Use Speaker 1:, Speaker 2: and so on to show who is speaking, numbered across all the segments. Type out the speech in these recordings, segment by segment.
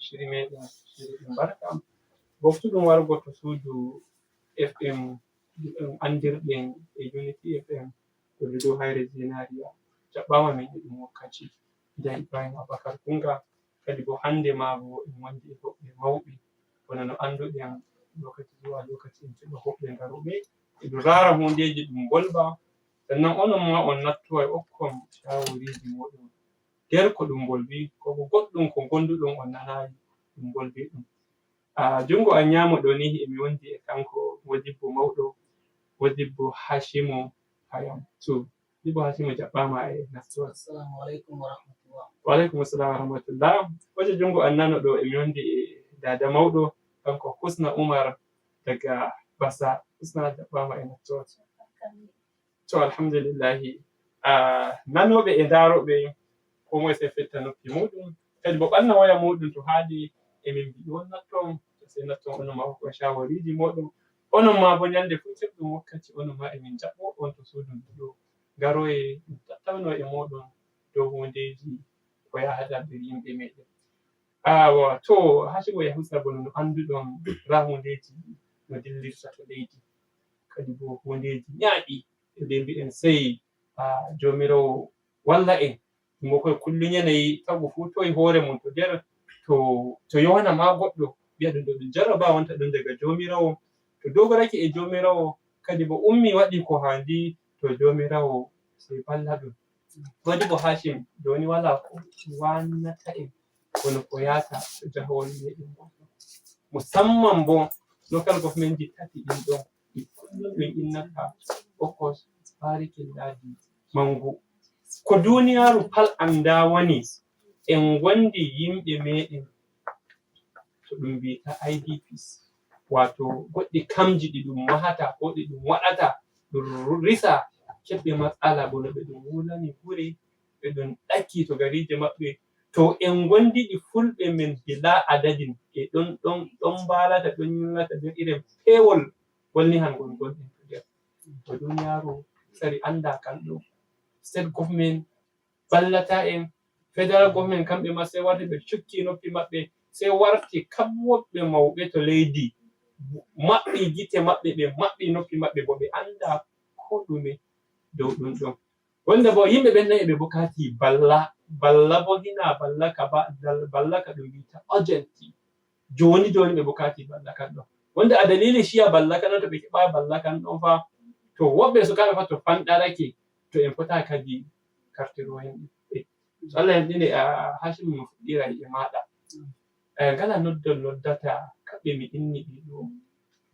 Speaker 1: shiri meɗen shiri ɗum barka boftuɗum wargo to suudu FM ɗum andirɗen e Unity FM to dow hayre Zinariya jaɓɓama min ɗum wakkati da Ibrahim Abubakar Kunga kadi bo hande ma bo en wandi e hoɓɓe mawɓe wona no anduɗen lokaci zuwa lokaci en keɓa hoɓɓe ngaroɓe e ɗum rara hundeji ɗum bolba sannan onon ma on natto e okkon shawariji moɗon nder ko ɗum bolbi ko goɗɗum ko gonduɗon on nanayi ɗum bolbi ɗum jungo an nyamo ɗo ni emi wondi e kanko Modibbo mawɗo Modibbo Hashimu Hayam to Modibbo Hashimu jaɓɓama e nastuwal.
Speaker 2: Assalamu alaikum wa rahmatullah.
Speaker 1: Wa alaikum assalam wa rahmatullah. Waje jungo an nano ɗo emi wondi e dada mawɗo kanko Husna Umar daga Basa. Husna jaɓɓama e nastuwal. To alhamdulillahi nanoɓe e ndaroɓe ko moye sai fetta noppi muɗum kadi bo ɓanna waya muɗum to haali emin mbiɗi on natton sai natton onon ma hokkon shawariji moɗon onon ma bo nyande fu keɓɗum wakkati onon ma emin jaɓɓo on to suudu ɗo garoye ɗum tattauno e moɗon dow hundeji ko yahata nder yimɓe meɗen to Hashimu e Husna bo no anduɗon ra hundeji no dillirta to leydi kadi bo hundeji nyaaɗi nde mbi'en sai jomirawo walla en mo koye kullum yanayi tagu fu toye hoore mum to nder to yona ma goɗɗo wi'a ɗum ɗo ɗum jarrabawa wonta ɗum daga jomirawo to dogorake e jomirawo kadi bo ummi waɗi ko handi to jomirawo sai balla ɗum Modibbo Hashim joni wala ko wannata en kono ko yata to jahawol meɗen musamman bo local government ji tati ɗin ɗon kullum ɗum innata okos barikillaji mangu ko duniyaru pal anda woni en gondi yimɓe meɗen to ɗum mbiyata IDPs wato goɗɗi kamji ɗi ɗum mahata ko ɗi ɗum waɗata ɗum risa keɓɓe matsala bo no ɓe ɗum wulani gure ɓe ɗum ɗakki to garije maɓɓe to en gondiɗi fulɓe men bila adadin e ɗon mbalata ɗon yillata nder irin pewol wolnihan gon gonɗen to nder to duniyaru sari anda kamɗo state government ballata en federal government kamɓe ma sai warti ɓe cukki noppi maɓɓe sai warti kamwoɓɓe mawɓe to leydi maɓɓi gite maɓɓe ɓe maɓɓi noppi maɓɓe bo ɓe anda ko ɗume dow ɗum ɗon wonde bo yimɓe ɓen nayi ɓe bukati balla bo hina balla ka ɗum wita urgently joni ɓe bukati balla kan ɗon wonde a dalili shiya balla kan ɗon to ɓe keɓai balla kan ɗon fa to woɓɓe sukaɓe fa to fanɗarake to en fota kadi kartiro hen Allah yamɗine Hashimu mo fuɗɗira e maɗa ngala noddata kamɓe mi inni ɗo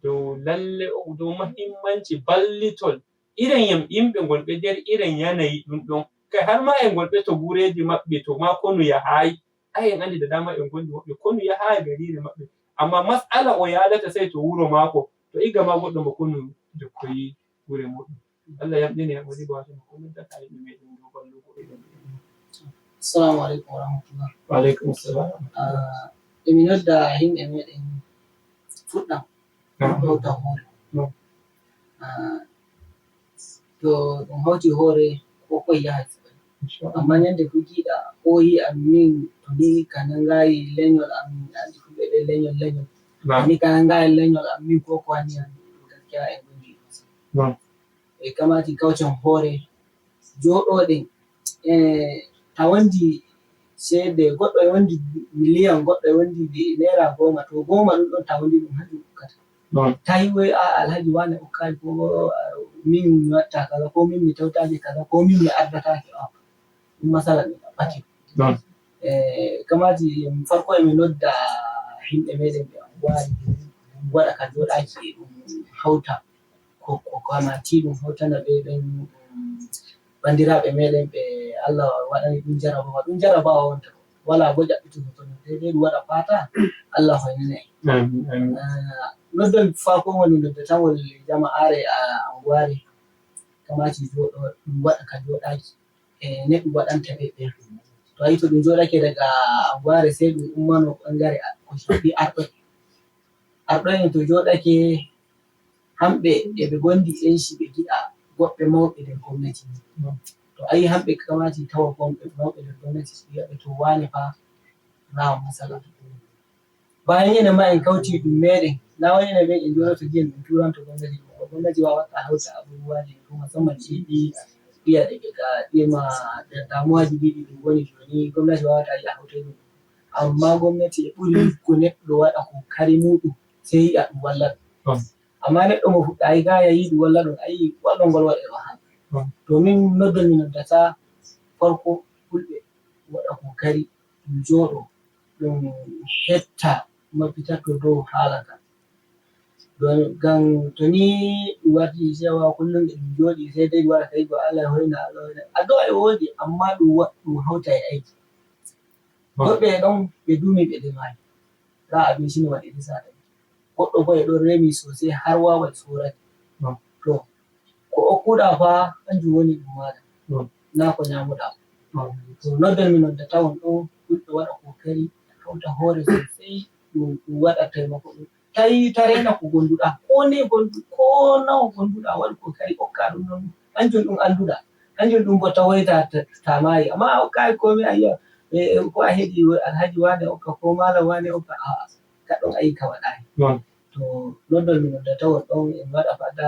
Speaker 1: dow lalle dow mahimmanci ballitol irin yimɓe gonɓe nder irin yanayi ɗum ɗon kai har ma en gonɓe to gureji maɓɓe to ma konu yahayi en andi da dama en gondi woɓɓe konu yahayi garire maɓɓe amma mas'ala o yadata sai to wuro mako to igga ma goɗɗo mo konu jokkoyi gure muɗum Allah yamɗine Modibbo Hashimu ko noddata yimɓe meɗen dow ballugo irin
Speaker 2: Assalamu alaikum wa rahmatullah.
Speaker 1: Wa alaikum assalam.
Speaker 2: Emi nodda himɓe meɗen fuɗɗam hawta hoore to ɗum hawti hoore ko koye yaha amma nyande fu giɗa ko yi'a min to ni ka nangayi lenyol am andi fu ɓe lenyol ni ka nangayi lenyol am min ko wani an gaskiya e gondi e kamati kawcen hoore joɗoɗen ta wondi ceede goɗɗo e wondi miliyan goɗɗo e wondi naira 10 to 10 ɗum ɗon ta wondi ɗum hanjum hokkata tawi wai alhaji wane hokkali ko min mi watta kaza ko min mi tawtaki kaza ko min mi ardataki ɗum masala ɗum ɗaɓɓake kamati farko emi nodda himɓe meɗen ɓe anguwari waɗa ka joɗaki ɗum hawta ko kamati ɗum hawtana ɓe ɓen bandiraɓe meɗen ɓe Allah waɗani ɗum jarabawa wonta wala bo ƴaɓɓitugo to dai ɗum waɗa fata Allah hoynana en noddol farko woni noddatagol jama'are anguware kamati joɗo ɗum waɗa ka joɗaki ne ɗum waɗanta ɓe to ayi to ɗum joɗake daga anguware sai ɗum ummano ɓangare ko shafi arɗo'en to joɗake hamɓe eɓe gondi enshi ɓe giɗa goɗɓe mawɓe nder gwamnati to ayi hamɓe kamati tawa mawɓe nder gwamnati wi'aɓe to wane fa rawa masala bayan yana ma en kauti ɗum meɗen na wani na men en joɗoto jiyan min turanto gwamnati wawata hauta abubuwaji musamman iya daga ɗema da damuwaji ɗiɗi ɗum woni joni gwamnati wawata yi'a hauta ɗum amma gwamnati e ɓuri ko neɗɗo waɗa kokari muɗum sai yi'a ɗum walla ɗum amma neɗɗo mo fuɗɗayi gaya yiɗi walla ɗum ayi wallol ngol waɗe wahala to min noddol mi noddata farko fulɓe waɗa kokari ɗum joɗo ɗum hetta mafita to dow hala ka ngam to ni ɗum warti cewa kullum e ɗum joɗi sai dai waɗa tawi go Allah hoyna addu'a e wodi amma ɗum hauta e aiki goɗɗo e ɗon ɓe dumi ɓe ndemani ra abinci ne waɗi risata goɗɗo bo e ɗon remi sosai har wawan soraki to ko okkuɗa fa kanjum woni ɗum maɗa na ko nyamuɗa to noddol mi noddata on ɗo fulɓe waɗa kokari hauta hore sosai ɗum waɗa taimako ɗum tawi tarena ko gonduɗa ko nawa gonduɗa waɗu kokari hokka ɗum non kanjum ɗum anduɗa kanjum ɗum bo tawoyta ta mayi amma a hokkayi komai a yi'a ko a heɗi alhaji wane hokka ko malam wane hokka a'a kaɗon ayi ka waɗayi to noddol mi noddata on ɗon en waɗa fada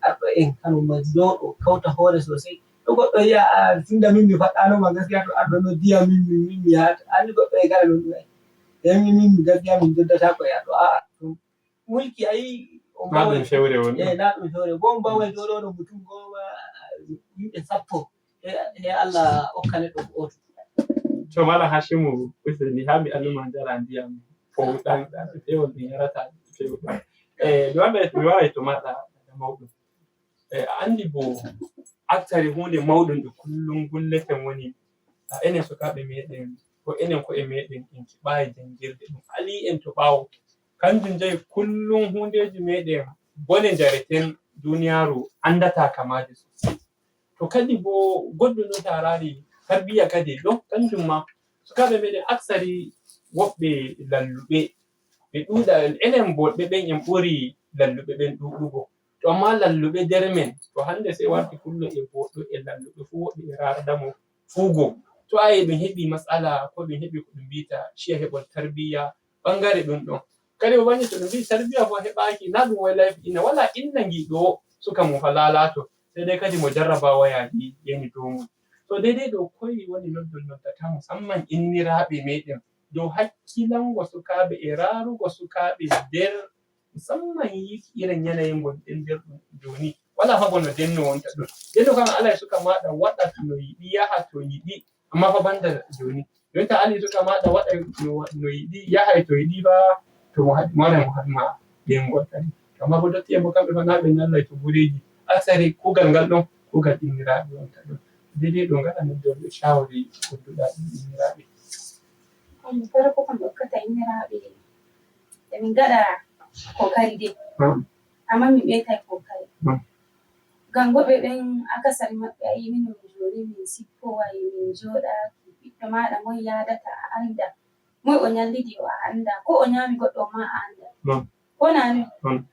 Speaker 2: arɗo en kanuma joɗo kauta hore sosai to goɗɗo yi'a tunda min mi faɗɗanoma gaskiya to arɗo noddiya min mi yahata andi goɗɗo e gara non ɗum min gaskiya min joddata ko yaɗo a'a mulki ayi on bawai na ɗum fewre bo on bawai joɗoɗo mutum goma yimɓe sappo he Allah hokka neɗɗo goto
Speaker 1: to malam Hashimu useni ha mi annuma njara ndiyam powɗam pewol mi yarata pewɗam mi warai to maɗa mawɗum andi bo aktari hunde mawɗum ɗo kullum gulleten woni enen sukaɓe meɗen ko enen ko'e meɗen en keɓayi jangirde ɗum ali en to ɓawo kanjum jayi kullum hundeji meɗen bone jareten duniyaru andata kamaje sosai to kadi bo goɗɗum ɗo tarari tarbiya kadi ɗon kanjum ma sukaɓe meɗen aksari woɓɓe lalluɓe ɓe ɗuɗa enen bolɓe ɓen en ɓuri lalluɓe ɓen ɗuɗugo to amma lalluɓe nder men to hande sai warti fullo e boɗɗo e lalluɓe fu woɓɓe ɓe rardamo fugo to ayi ɗum heɓi matsala ko ɗum heɓi ko ɗum mbita ciya heɓol tarbiya ɓangare ɗum ɗon kadi bo bani to ɗum wi tarbiya bo heɓaki na ɗum wai laifi inna wala inna giɗo suka mum fa lalato sai dai kadi mo jarrabawa yaji yani dow mum to daidai ɗo koyi woni noddol noddata musamman inniraɓe meɗen dow hakkilango sukaɓe e rarugo sukaɓe nder musamman yiki irin yanayi gonɗen nder ɗum joni wala fa bono denno wonta ɗon denno kam alai suka maɗa waɗa no yiɗi yaha to yiɗi amma fa banda joni jonta ali suka maɗa waɗa no yiɗi yahay to yiɗi fa to marai mo hadma ɓengol kadi amma bo dotti en bo kamɓe fa na ɓe nyallai to gureji aksari kugal ngal ɗon kugal inniraɓe wonta ɗon daidai ɗo ngaɗa noddol shawari kodduɗa inniraɓe
Speaker 3: farko kam hokkata inniraɓe ɓe min gaɗa kokari dai amma mi ɓeetai kokari ngam goɓe ɓen akasari maɓɓe ayi min joni min sippowayi min joɗaki ɓiɗɗo maɗa moye yadata a anda moye o nyallidi o a anda ko o nyami goɗɗo ma a anda ko nani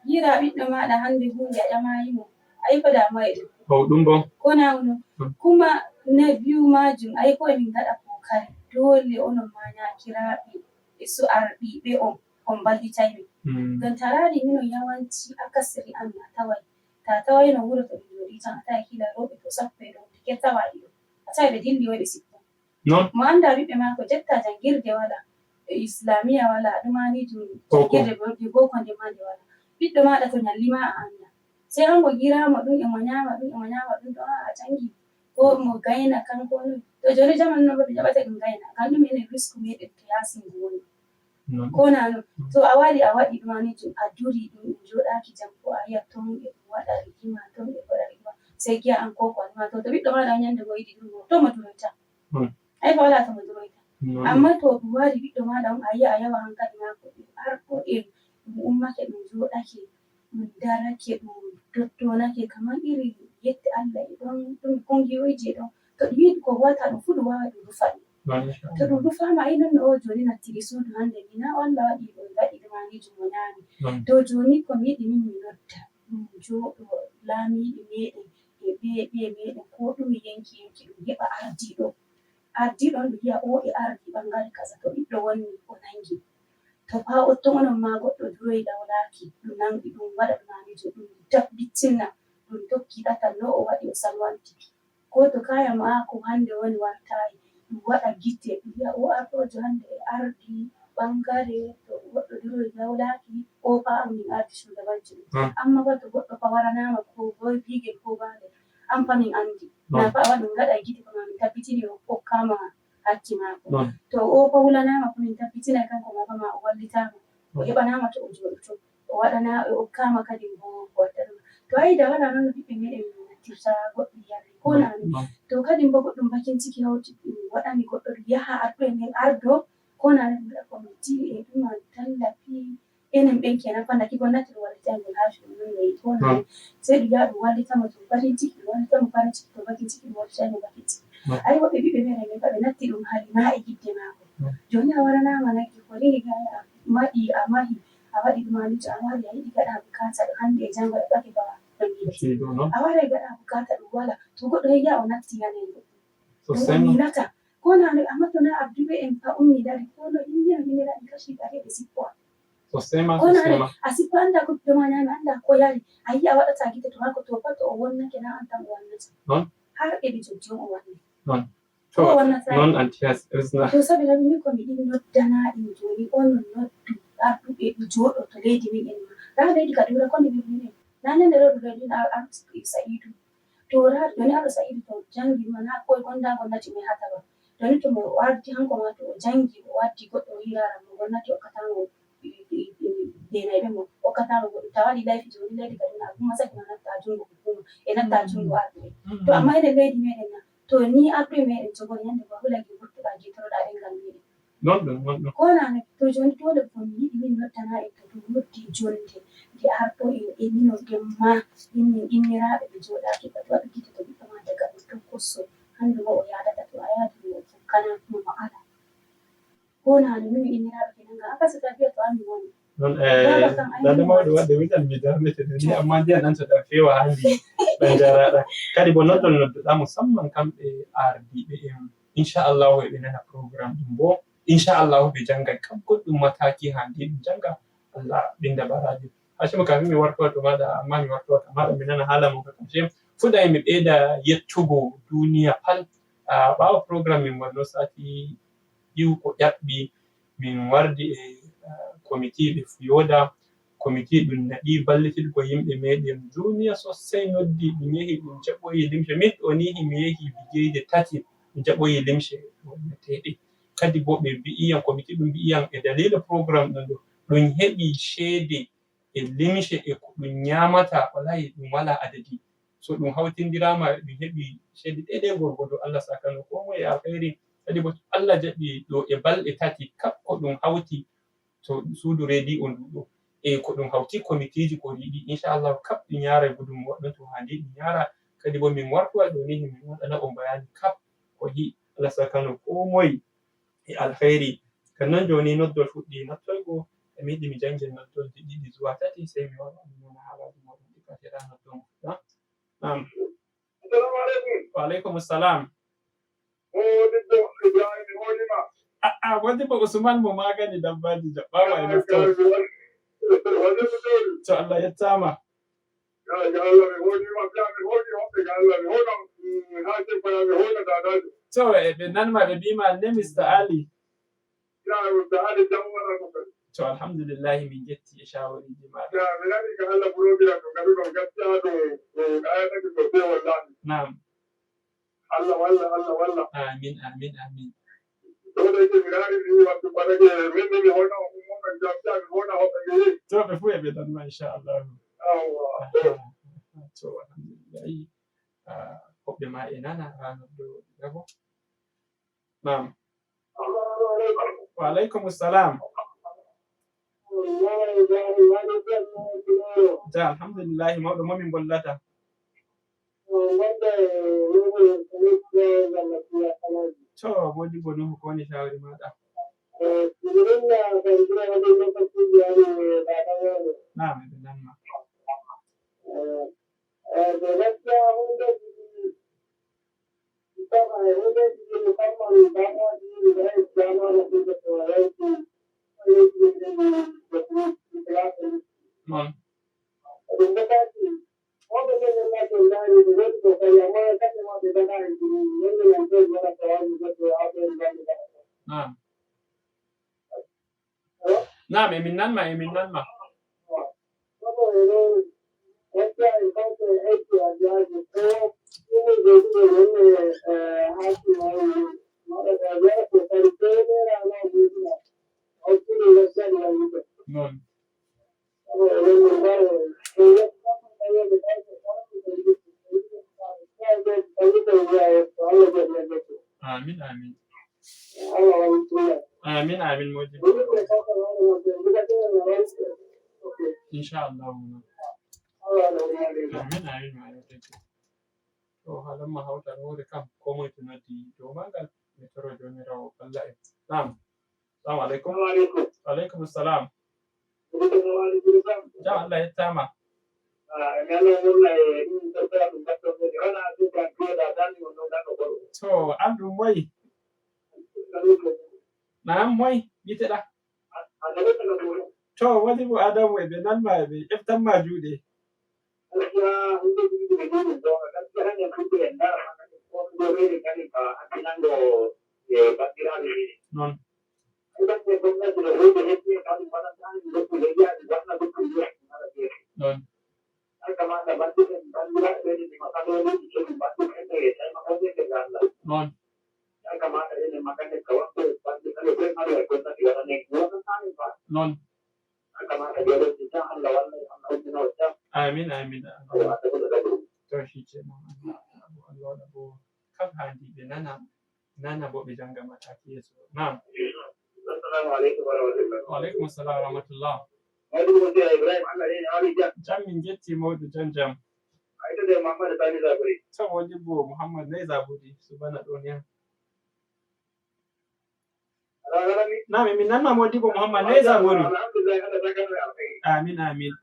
Speaker 3: yira ɓiɗɗo maɗa hande hunde a ƴamayimo ayi ko damuwa e
Speaker 1: ɗum bo
Speaker 3: ko nawno kuma na biyu majum ayi ko emin gaɗa kokari dole onon ma nyakiraɓe e su ardiɓe on ballitai min ngam tarari minon yawanci akasari amin a tawai no wuro to ɓe joɗi tan a tawai kila rewɓe to sappo e ɗo ket tawaɗi ɗo a tawai ɓe dilli wai ɓe sippo mo anda ɓiɓɓe mako jotta jangirde wala islamiya wala ɗumanijum jangirde boko nde ma nde wala ɓiɗɗo maɗa to nyallima a anda sai hango giramo ɗum emo nyama ɗum ɗo a jangi ko mo gaina kanko on to joni jamanu no ɓe jaɓata ɗum gaina ngam ɗum enen risku meɗen to yasingo woni ko nano to a wari a waɗi ɗumanijum a duri ɗum joɗaki jam ko a yi'a ton ɓe waɗa rigima ton ɓe waɗa rigima sai gi'a an ko anma to ɓiɗɗo maɗa nyande go yiɗi ɗum to mo duroita ai fa wala to mo duroita amma to ɗum wari ɓiɗɗo maɗa on a yi'a a yawa hankali mako har ko ɗum ummake ɗum joɗake ɗum darake ɗum dottonake kaman iri yette Allah e ɗon ɗum kungiyoyi ɗon to ɗum yiɗi ko huwata ɗum fu ɗum wawa ɗum rufa ɗum to ɗum rufama ai non o joni nattiri suudu hande ni na Allah waɗi ɗo gaɗi ɗumanijum mo nyami to joni ko mi yiɗi min mi nodda ɗum joɗo laamiɗo meɗen e ɓiɓɓe meɗen ko ɗume yanki ɗum heɓa ardiɗo on ɗum yi'a o e ardi ɓangare kaza to ɓiɗɗo wonni o nangi to fa otton onon ma goɗɗo duroy dawlaki ɗum nangi ɗum waɗa ɗumamijo ɗum tabbitina ɗum tokki ɗatal no o waɗi o salwanti ko to kaya ma ko hande woni wartayi ɗum waɗa gite ɗum wi'a o arɗojo hande e ardi ɓangare to goɗɗo duroy dawlaki o fa min ardi shugabanci ɗum amma ba to goɗɗo fa waranama ko boy bigel ko bande an fa min andi na fa awa ɗum gaɗa gite ko min tabbitini o hokkama hakki mako to o fa wulanama ko min tabbitinai kanko ma fa ma o wallitama o heɓanama to o joɗoto o waɗana o hokkama kadi bo waɗɗanama to ayi da wala noon no ɓiɓɓe meɗen tirta goɗɗum yardi ko nani to kadi bo goɗɗum bakin ciki hawti ɗum waɗani goɗɗo yaha arɗo e men ardo ko nani ɗum waɗa komiti e ɗuma tallafi enen ɓen kenan fa naki gonnati ɗum wallitangol ha ɗum non yayi ko nani sai ɗum yaha ɗum wallitamo to bakin ciki ɗum wallitamo farin ciki to bakin ciki ɗum wallitamo bakin ciki ayi woɓɓe ɓiɓɓe meɗen men fa ɓe natti ɗum hali na e gidde mako joni a waranama naggi ko rini gaya maɗi a mahi a waɗi ɗumamijo a wari a yiɗi gaɗa bukata ɗo hande e jango e ɓake ba a waray gaɗa bukata ɗum wala to goɗɗo heya o natti yanayi ɗum minata ko nani amma to na abduɓe en fa ummi dari ko no india miniraɗi kashi ɗari ɓe sippo ko nani a sippa anda ko ɓiɗɗoma ñami anda ko yari a yi a waɗata gite to mako to fa to o wonnake na an tan o wannata har eɓe jojji on o wanni
Speaker 1: non antiyas
Speaker 3: to sabi na min ko mi ɗin noddana ɗin joni on noddu arɗuɓe ɓe joɗo to leydi min en ma ra leydi kaduna konde min minen nanende ɗo ɗum ɗin ar sa'idu to ra joni aɗo sa'idu to jangi ma na koye gonda gonnati mi hata ba joni to mo warti hanko ma to o jangi o waddi goɗɗo hirara mo gonnati okkatamo denayɓe mo okkatamo goɗɗo tawaɗi layfi joni leydi kaduna abuma saki ma natta jungo hukuma e natta jungo arɗuɓe to amma enen leydi meɗen na to ni arɗuɓe meɗen jogori yande ba hulagi gurtuɗa jitoroɗa ɗengal meɗen
Speaker 1: non
Speaker 3: ko nane to joni dole ko mi yiɗi min noddana en to ɗum noddi jonde nde arɗo en mino gemma innin inniraɓe ɓe joɗaki ba to waɗi gite to ɓiɗɗo ma daga ɗum ton kosso hande bo o yadata to a yaadi mo fukkana kuma mo ala ko nane min inniraɓe kenan ga aka sata biya to ami woni
Speaker 1: non dande mawɗo wadde witan mi darnete ni amma ndiyan ɗan to ɗan fewa handi ɗan jaraɗa kadi bo noddon nodduɗa musamman kamɓe ardiɓe en inchallahu eɓe nana programme ɗum bo inchallahu ɓe jangga kam goɗɗum mataki handi ɗum jangga Allah binda baraji hashimo kafin mi wartowa to maɗa amma mi wartowa to maɗa mi nana haala mo kashe fuɗɗa mi ɓeyda yettugo duniya pal ɓawa programme min wanno sati ɗiw ko ƴaɓɓi min wardi e committee ɓe Fuyoda committee ɗum naɗi ballitirgo yimɓe meɗen duniya sosai noddi ɗum yehi ɗum jaɓoyi limshe min ɗo ni himi yehi bigeje 3 ɗum jaɓoyi limshe wonneteɗe kadi bo ɓe mbi'iyam committee ɗum mbi'iyam e dalila programme ɗum ɗo ɗum heɓi ceede e limshe e ko ɗum nyamata wallahi ɗum wala adadi so ɗum hawtindirama ɗum heɓi ceede daidai gorgodo Allah sakano ko moye alkhairi kadi bo Allah jaɓi ɗo e balɗe 3 kap ko ɗum hawti to suudu radio nduɗo e ko ɗum hawti committee ji ko yiɗi inchallahu kap ɗum yara gudunmawa ɗon to handi ɗum yara kadi bo min wartowa ɗo ni min waɗana on bayani kap ko yi Allah sakano ko moye e alkhairi kannon joni noddol fuɗɗi nottolgo e mi yiɗi mi jangel noddolji 2 zuwa 3 sai mi wara mi nana haalaji moɗon ɗi katira noddon fuɗɗa assalamu alaikum wa alaikum assalam wanda ba Usman mu magani dabbaji jabbawa ina to Allah ya tama ya Allah me hodi ma biya me hodi hoɓɓe ga Allah me hoda ha ce ko me hoda dadajo to e ɓe nanma ɓe bima ne Mr Ali ya Mr Ali jam wala ko to alhamdulillah min jetti e shawariji ma ya mi nani ga Allah program to gabi ko gaskiya do ayata ko be wallahi na'am Allah walla amin dole ke mirari ni wato barage min ne hoda mo kan jabta hoda hoɓɓe ge to ɓe fu e ɓe dan ma inchallah to alhamdulillah hoɓɓe ma e nana ranar do gabo na'am wa alaikum assalam ja alhamdulillah mawɗo momin bollata to modi bo nuhu ko woni shawari maɗa na'am ɓe nanma non naam naam emin nanma non amin modibo inshallah amin to halamma hawtan hore kam ko moye to noddi dow magal mi toro jomirawo Allah en naam assalamu alaikum wa alaikum assalam jam Allah yettama to andu moy naam moy biteɗa to wadi bo adamu e ɓe nanma ɓe ƴeftanma juuɗe non non non non amin to shikenan Allah waɗa bo kam handi ɓe nana bo ɓe janga mataki yeso naam wa alaikum assalam wa rahmatullah jam min jetti mawɗo jam to modibo Muhammad nayi zaburi subana ɗo ni naam emin nanma modibo Muhammad nayi zaburi amin non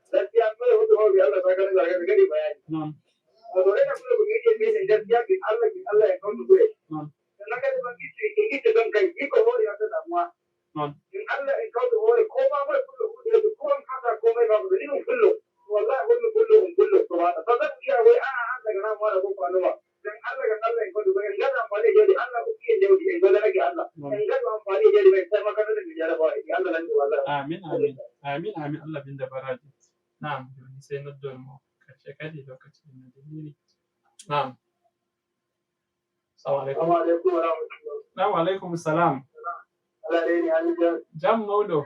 Speaker 1: amin Allah binda baraji na'am joni sai noddon mo karshe kadi lokaci na dalili na'am assalamu alaikum wa alaikum assalam jam mawɗo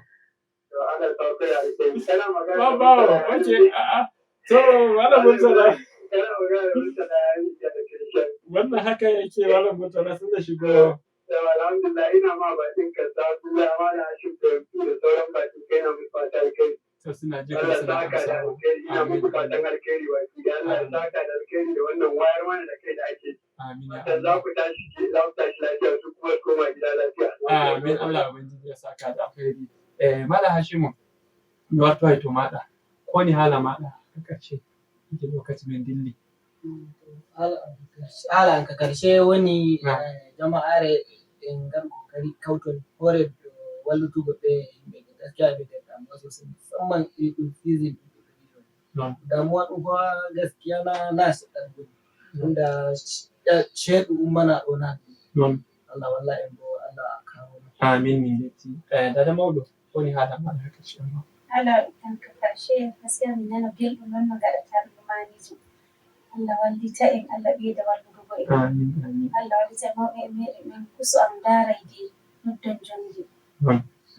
Speaker 1: babawo oke to wala murtala wannan haka yake wala murtala sun da shigo alhamdulillah ina ma bakin ka Abdullah amana shi da sauran bakin kai na mu fata kai to suna jira suna amsa ina muku fatan alkhairi wa ki Allah ya saka da alkhairi da wannan wayar mana da kai da ake amin ya Allah za ku tashi lafiya su kuma koma gida lafiya amin Allah ubangiji ya saka da alkhairi mala hashimu mi warto hay to maɗa ko ni haala maɗa kace ite lokaci men dilli
Speaker 2: hala an ka karshe woni jama'are en ngar kokari kauton hore wallutugo ɓe yimɓe gaskiya ɓe damuwa sosai musamman ɗum season damuwa ɗum fa gaskiya na seɗɗan ɗum tunda ceeɗu ummana ɗo na Allah walla en bo Allah kawo
Speaker 1: amin min jetti dada mawɗo woni haala maɗa ha karshe
Speaker 3: hala kan ka karshe gaskiya min nana belɗum non no gaɗata ɗumaniji Allah wallita en Allah ɓeyda wallugo en Allah wallita mawɓe en meɗen men kuso am darayde noddon jonde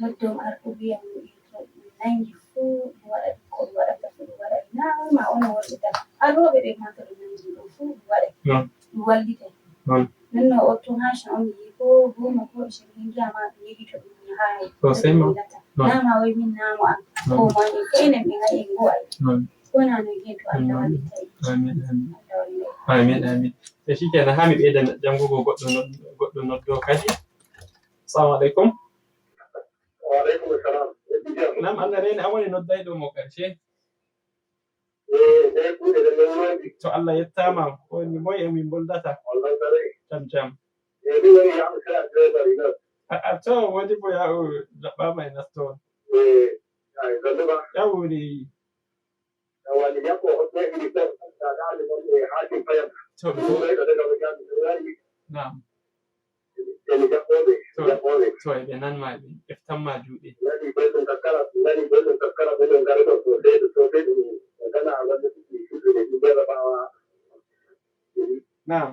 Speaker 3: noddon arɗo wiya mi nangi fuu ɗum waɗa ko ɗum waɗata fu ɗum waɗa nama ono woɗɗita har roɓe ɓe ma to ɗum nangi ɗo fu ɗum waɗa ɗum wallita nonno o tun hasha on yi ko goma ko ishirin giyama ɗum yiɗi to ɗum yahayi nama wai min namo am ko mani kainen ɓe gayi en go ay kona no ge to Allah wallita
Speaker 1: amin to shikenan ha mi ɓeyda jangugo goɗɗo noddo kadi assalamu alaikum wa alaikum assalam nam Allah reni an woni noddayɗo mo karshe to Allah yettama woni moy e min boldata jam to wodi bo yahu jaɓɓama e nasto on Yawuri. Na'am. To ɓe nanma ɓe ƴeftanma juuɗe. Na'am.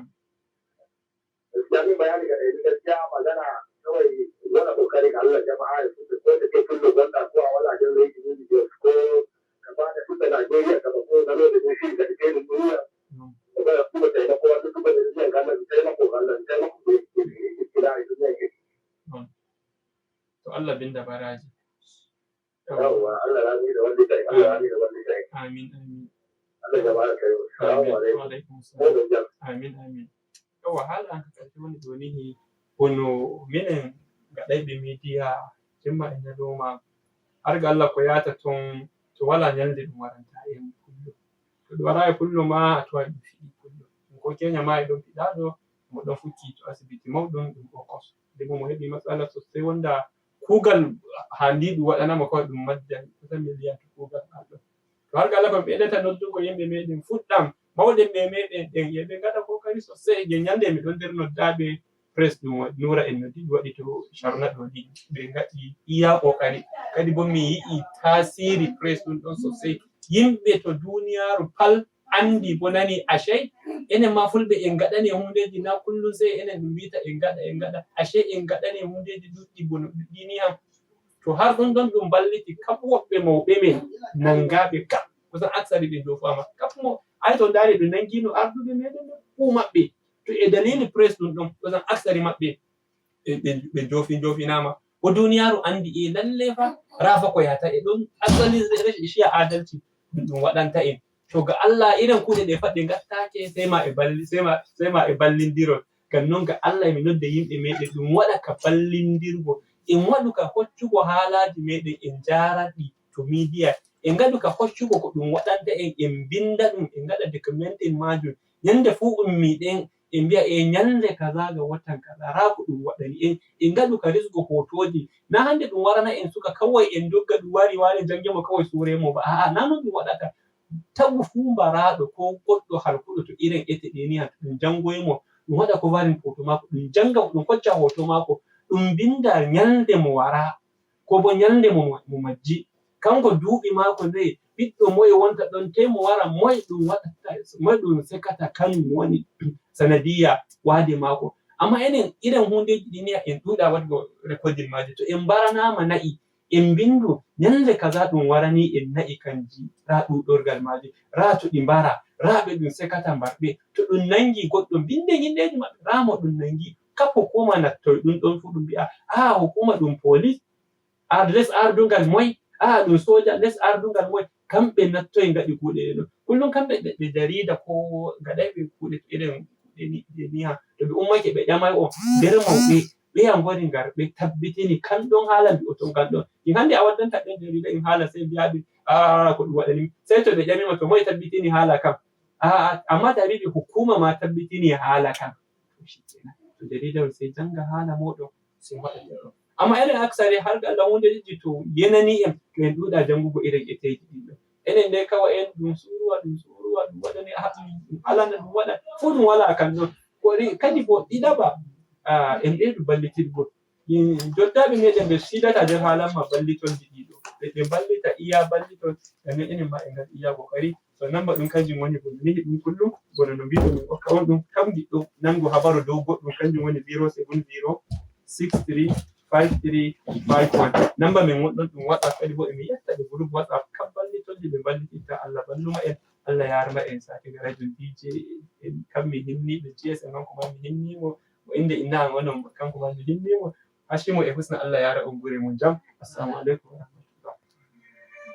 Speaker 1: To Allah bin da baraji. Amin. Amin. Yawa hala an kakkarti wani donihi wono minen gaɗayɓe media jemma en ñalowma arga Allah ko yata ton to wala ñalde ɗum waranta en kullo. To ɗum warayi kullo ma a tawai ɗum fiɗi kullo. Ko kenya ma e ɗon fiɗaɗo mo ɗon futti to asibiti mawɗum ɗum ɓokos. Debo mo heɓi matsala sosai wanda kugal handi ɗum waɗanamo kawai ɗum majjan kusan miliyan kugal haɗo. To har ga Allah ko ɓeydata noddugo yimɓe meɗen fuɗɗam mawɗen meɗen ɗen yeɓe ngaɗa kokari sosai je ñande mi ɗon nder noddaɓe press ɗum Nura en noddi waɗi to Sharna ɗo ni ɓe ngaɗi iya kokari kadi bo mi yi'i tasiri press ɗum ɗon sosai yimɓe to duniyaru pal andi bo nani ashe enen ma fulɓe en gaɗani hundeji na kullum sai enen ɗum wi'ata en gaɗa ashe en gaɗani hundeji ɗuɗɗi bono ɗuɗɗini am to har ɗum ɗon ɗum balliti kap woɓɓe mawɓe men nangaɓe kap kusan aksari ɓe dow fama kap mo ay to ndari ɗum nangino arduɓe meɗen fu maɓɓe to e dalili press ɗum ɗon kusan aksari maɓɓe ɓe jofinama ko duniyaru andi e lalle fa rafa ko yata e ɗon asali shiya adalci ɗum waɗanta en to ga Allah irin kuɗe ɗe faɗɗe gattake sai ma e ballindirol ngam non ga Allah mi nodda yimɓe meɗen ɗum waɗa ka ballindirgo en waɗu ka hoccugo haalaji meɗen en jaraɗi to media en ngaɗu ka hoccugo ko ɗum waɗanta en binda ɗum en ngaɗa documentin majum yande fu ummiɗen en mbiya e ñande kaza ga watan kaza ra ko ɗum waɗani en ngaɗu ka risgo hotoji na hande ɗum warana en suka kawai en dogga ɗum wari jangemo kawai suremo ba a'a na non ɗum waɗata tagu fu mbaraɗo ko goɗɗo halkuɗo to irin ete ɗeni ha ɗum jangoymo ɗum waɗa ko warin hoto mako ɗum janga ɗum hocca hoto mako ɗum binda ñalde mo wara ko bo ñalde mo majji kanko duuɓi mako nde ɓiɗɗo moye wonta ɗon temo wara moye ɗum waɗata moye ɗum sekata kanum woni sanadiya wade mako amma enen irin hundeji ɗini en ɗuɗa waɗgo recording maji to en mbaranama na'i en bindu ñalde kaza ɗum warani en na'i kanji ra ɗuɗorgal maji ra to ɗi mbara ra ɓe ɗum sekata mbarɓe to ɗum nangi goɗɗo binde yindeji maɓɓe ra mo ɗum nangi kap hukuma nattoy ɗum ɗon fu ɗum mbi'a hukuma ɗum police les ardungal moy ɗum soja les ardungal moy kamɓe nattoy ngaɗi kuuɗe ɗo kullum kamɓe ɓe jarida ko gaɗayɓe kuuɗe irin kuuɗe ni ha to ɓe ummake ɓe ƴamay o nder mawɓe ɓeya ngori ngar ɓe tabbitini kamɗon haala mbi'oton ngal ɗon hande a waddanta ɓen jarida in haala sai mbiyaɓe ko ɗum waɗani sai to ɓe ƴamima to moye tabbitini haala kam amma ta wiɓe hukuma ma tabbitini haala kam to shikenan to jarida sai janga haala moɗon sai waɗa ɗum amma irin aksari har ga Allah hundeji to yenani en to en ɗuɗa jangugo irin eteji ɗin ɗon enen dai kawai en ɗum suruwa ɗum waɗani ɗum alana ɗum waɗa fu ɗum wala kan ɗon kadi bo ɗiɗaɓa en ɓeydu ballitirgo jottaɓe meɗen ɓe sidata nder haalanma ballitonji ɗiɗo ɓe ballita iya ballitol amin enen ma en ngaɗi iya kokari so namba ɗum kanjum woni bono nihi ɗum kullum bono no mbiɗo min hokka on ɗum kam giɗɗo nango habaru dow goɗɗum kanjum woni 070635351 namba min wonɗon ɗum WhatsApp kadi bo emi yetta ɓe groupe WhatsApp kam ballitonji ɓe ballititta Allah balluma en Allah yarma en sake ga radio DJ en kam mi himniɓe GS en kanko ma mi himmimo mo inde inna an onon kanko ma mi himmimo Hashimu e husna Allah yara on gure mun jam assalamu alaikum